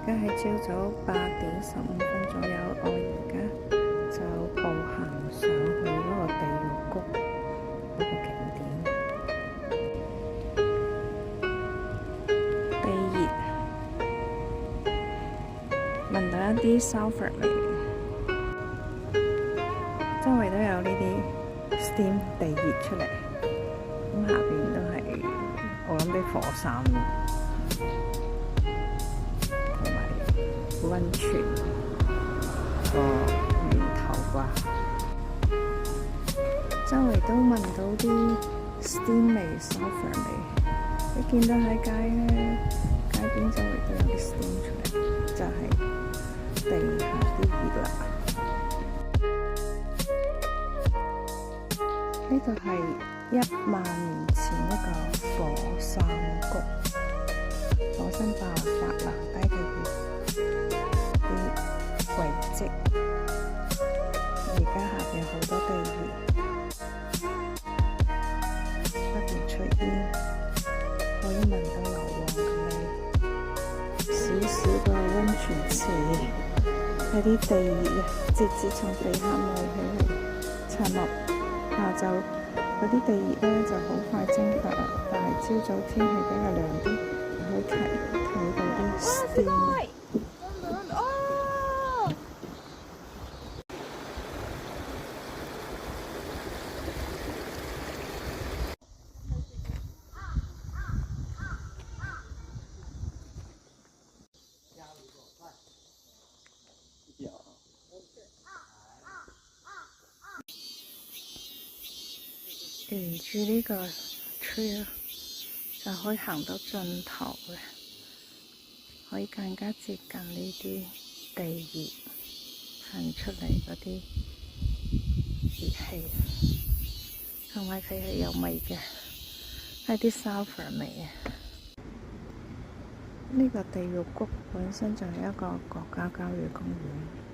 家喺朝早8點15分左右，我而家就步行上去嗰個地獄谷嗰個景點。地熱，聞到一啲 sulphur 味，周圍都有呢啲 steam 地熱出嚟，咁下邊都係我諗啲火山同埋溫泉個源頭啩，周圍都聞到啲 steam 味、sulphur 味。你見到喺街咧，街邊周圍都有啲 steam 出嚟，就係地下啲熱啦。呢度係10000年前一個火山谷，火山爆發留低嘅啲遺跡。而家下邊好多地熱，不斷出煙，可以聞到硫磺嘅味。小小個溫泉池，喺啲地熱直接從地下冒起嚟，沉落。下晝嗰啲地熱咧就好快蒸發啦，但係朝早天氣比較涼啲，可以睇到啲 steam。沿住呢個 trail 就可以行到盡頭嘅，可以更加接近呢啲地熱噴出嚟嗰啲熱氣，同埋佢係有味嘅，係啲 sulphur 味啊！呢個地獄谷本身就係一個國家郊野公園。